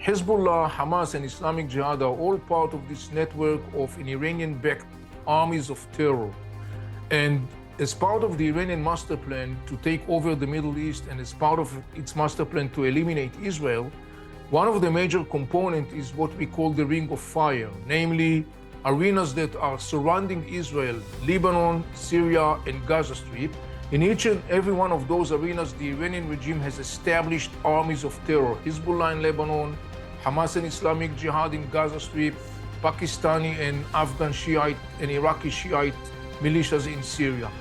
Hezbollah, Hamas, and Islamic Jihad are all part of this network of an Iranian-backed armies of terror. And as part of the Iranian master plan to take over the Middle East and as part of its master plan to eliminate Israel, one of the major components is what we call the Ring of Fire, namely arenas that are surrounding Israel, Lebanon, Syria, and Gaza Strip. In each and every one of those arenas, the Iranian regime has established armies of terror: Hezbollah in Lebanon, Hamas and Islamic Jihad in Gaza Strip, Pakistani and Afghan Shiite and Iraqi Shiite militias in Syria.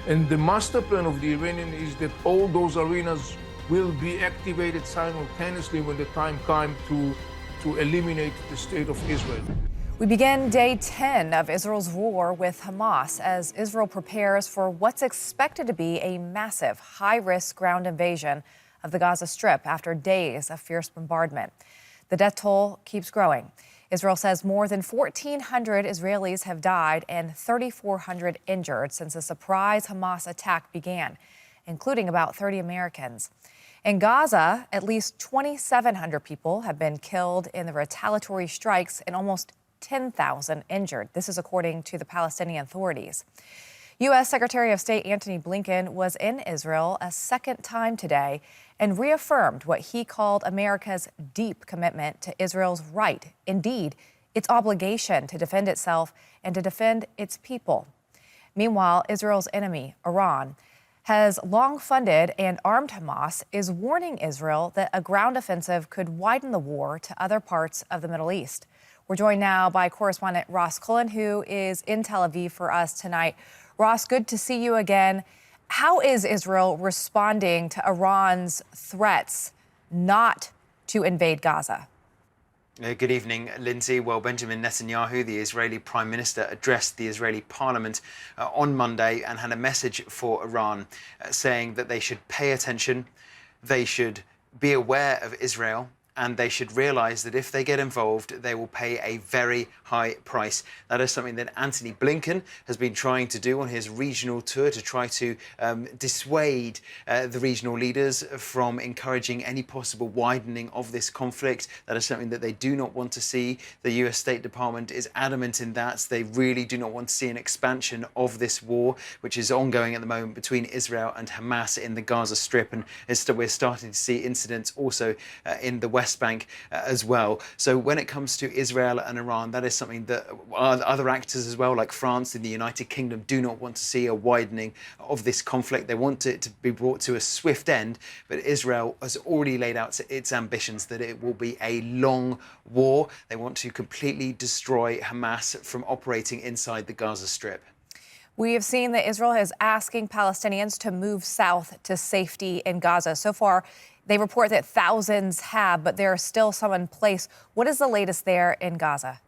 And the master plan of the Iranian is that all those arenas will be activated simultaneously when the time comes to eliminate the state of Israel. We begin day 10 of Israel's war with Hamas as Israel prepares for what's expected to be a massive, high-risk ground invasion of the Gaza Strip after days of fierce bombardment. The death toll keeps growing. Israel says more than 1,400 Israelis have died and 3,400 injured since the surprise Hamas attack began, including about 30 Americans. In Gaza, at least 2,700 people have been killed in the retaliatory strikes and almost 10,000 injured. This is according to the Palestinian authorities. U.S. Secretary of State Antony Blinken was in Israel a second time today and reaffirmed what he called America's deep commitment to Israel's right, indeed, its obligation to defend itself and to defend its people. Meanwhile, Israel's enemy, Iran, has long funded and armed Hamas, is warning Israel that a ground offensive could widen the war to other parts of the Middle East. We're joined now by correspondent Ross Cullen, who is in Tel Aviv for us tonight. Ross, good to see you again. How is Israel responding to Iran's threats not to invade Gaza? Good evening, Lindsay. Well, Benjamin Netanyahu, the Israeli Prime Minister, addressed the Israeli Parliament on Monday and had a message for Iran saying that they should pay attention, they should be aware of Israel, and they should realize that if they get involved, they will pay a very high price. That is something that Antony Blinken has been trying to do on his regional tour to try to dissuade the regional leaders from encouraging any possible widening of this conflict. That is something that they do not want to see. The US State Department is adamant in that. They really do not want to see an expansion of this war, which is ongoing at the moment between Israel and Hamas in the Gaza Strip. And we're starting to see incidents also in the West Bank as well. So when it comes to Israel and Iran, that is something that other actors as well, like France and the United Kingdom, do not want to see a widening of this conflict. They want it to be brought to a swift end, but Israel has already laid out its ambitions that it will be a long war. They want to completely destroy Hamas from operating inside the Gaza Strip. We have seen that Israel is asking Palestinians to move south to safety in Gaza. So far, they report that thousands have, but there are still some in place. What is the latest there in Gaza?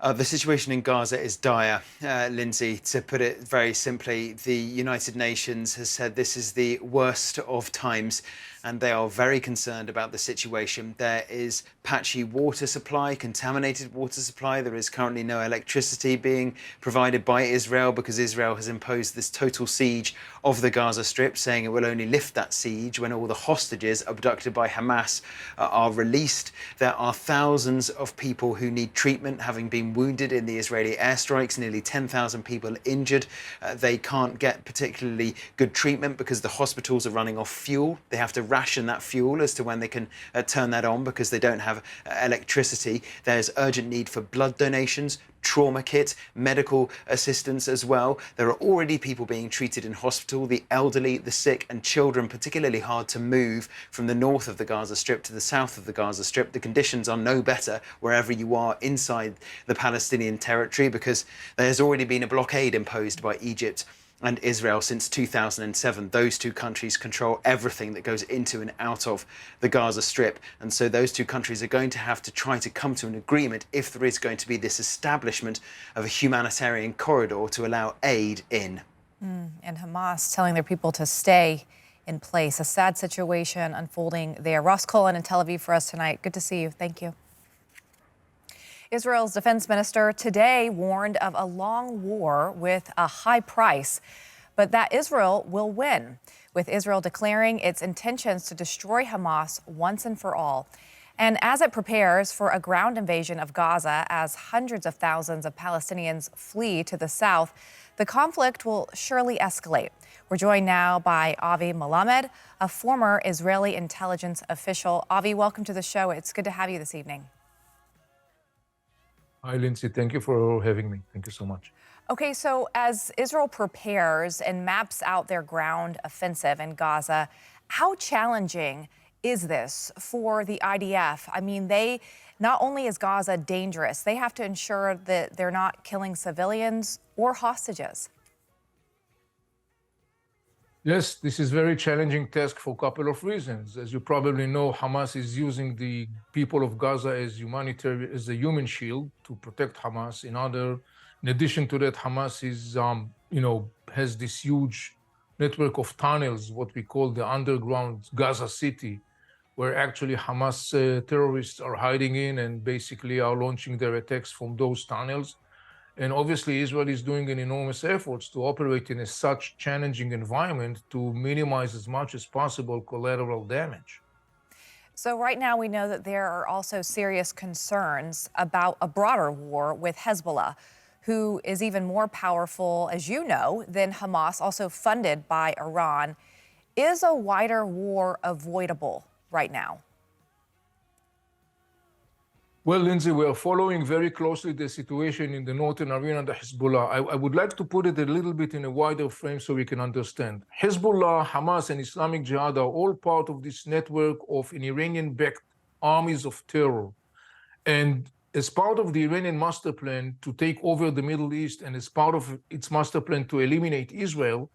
The situation in Gaza is dire, Lindsay. To put it very simply, the United Nations has said this is the worst of times, and they are very concerned about the situation. There is patchy water supply, contaminated water supply. There is currently no electricity being provided by Israel because Israel has imposed this total siege of the Gaza Strip, saying it will only lift that siege when all the hostages abducted by Hamas are released. There are thousands of people who need treatment, having been wounded in the Israeli airstrikes, nearly 10,000 people injured. They can't get particularly good treatment because the hospitals are running off fuel. They have to ration that fuel as to when they can turn that on because they don't have electricity. There's urgent need for blood donations, trauma kit, medical assistance as well. There are already people being treated in hospital, the elderly, the sick and children, particularly hard to move from the north of the Gaza Strip to the south of the Gaza Strip. The conditions are no better wherever you are inside the Palestinian territory because there's already been a blockade imposed by Egypt and Israel since 2007. Those two countries control everything that goes into and out of the Gaza Strip. And so those two countries are going to have to try to come to an agreement if there is going to be this establishment of a humanitarian corridor to allow aid in. And Hamas telling their people to stay in place. A sad situation unfolding there. Ross Cullen in Tel Aviv for us tonight. Good to see you. Thank you. Israel's defense minister today warned of a long war with a high price, but that Israel will win, with Israel declaring its intentions to destroy Hamas once and for all. And as it prepares for a ground invasion of Gaza as hundreds of thousands of Palestinians flee to the south, the conflict will surely escalate. We're joined now by Avi Melamed, a former Israeli intelligence official. Avi, welcome to the show. It's good to have you this evening. Hi, Lindsay. Thank you for having me. Thank you so much. Okay, so as Israel prepares and maps out their ground offensive in Gaza, how challenging is this for the IDF? I mean, not only is Gaza dangerous, they have to ensure that they're not killing civilians or hostages. Yes, this is a very challenging task for a couple of reasons. As you probably know, Hamas is using the people of Gaza as a human shield to protect Hamas. In addition to that, Hamas is, has this huge network of tunnels, what we call the underground Gaza City, where actually Hamas terrorists are hiding in and basically are launching their attacks from those tunnels. And obviously, Israel is doing an enormous efforts to operate in such challenging environment to minimize as much as possible collateral damage. So right now we know that there are also serious concerns about a broader war with Hezbollah, who is even more powerful, as you know, than Hamas, also funded by Iran. Is a wider war avoidable right now? Well, Lindsay, we are following very closely the situation in the northern arena of the Hezbollah. I would like to put it a little bit in a wider frame so we can understand. Hezbollah, Hamas, and Islamic Jihad are all part of this network of an Iranian-backed armies of terror. And as part of the Iranian master plan to take over the Middle East and as part of its master plan to eliminate Israel,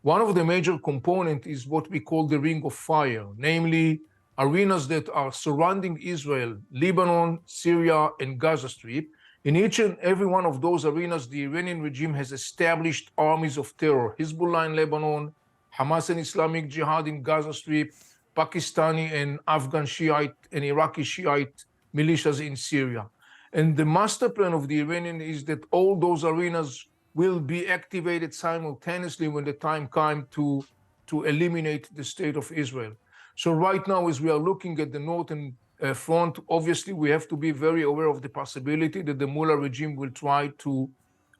one of the major components is what we call the Ring of Fire, namely arenas that are surrounding Israel, Lebanon, Syria, and Gaza Strip. In each and every one of those arenas, the Iranian regime has established armies of terror: Hezbollah in Lebanon, Hamas and Islamic Jihad in Gaza Strip, Pakistani and Afghan Shiite and Iraqi Shiite militias in Syria. And the master plan of the Iranian is that all those arenas will be activated simultaneously when the time comes to eliminate the state of Israel. So right now, as we are looking at the northern front, obviously we have to be very aware of the possibility that the Mullah regime will try to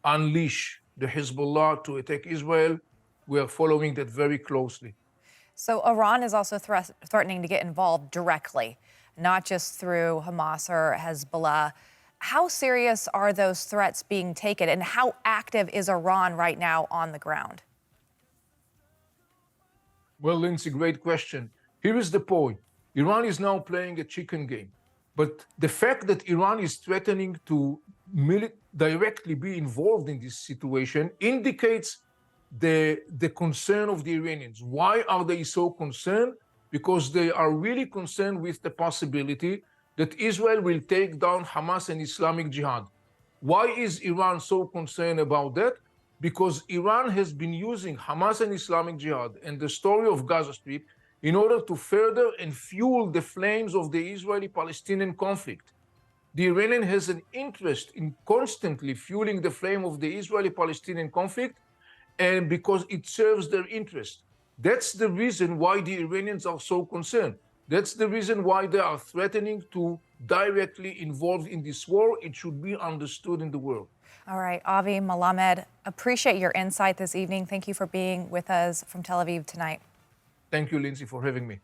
unleash the Hezbollah to attack Israel. We are following that very closely. So Iran is also threatening to get involved directly, not just through Hamas or Hezbollah. How serious are those threats being taken, and how active is Iran right now on the ground? Well, Lindsay, great question. Here is the point. Iran is now playing a chicken game. But the fact that Iran is threatening to directly be involved in this situation indicates the concern of the Iranians. Why are they so concerned? Because they are really concerned with the possibility that Israel will take down Hamas and Islamic Jihad. Why is Iran so concerned about that? Because Iran has been using Hamas and Islamic Jihad and the story of Gaza Strip in order to further and fuel the flames of the Israeli-Palestinian conflict. The Iranian has an interest in constantly fueling the flame of the Israeli-Palestinian conflict, and because it serves their interest. That's the reason why the Iranians are so concerned. That's the reason why they are threatening to directly involve in this war. It should be understood in the world. All right, Avi Melamed, appreciate your insight this evening. Thank you for being with us from Tel Aviv tonight. Thank you, Lindsay, for having me.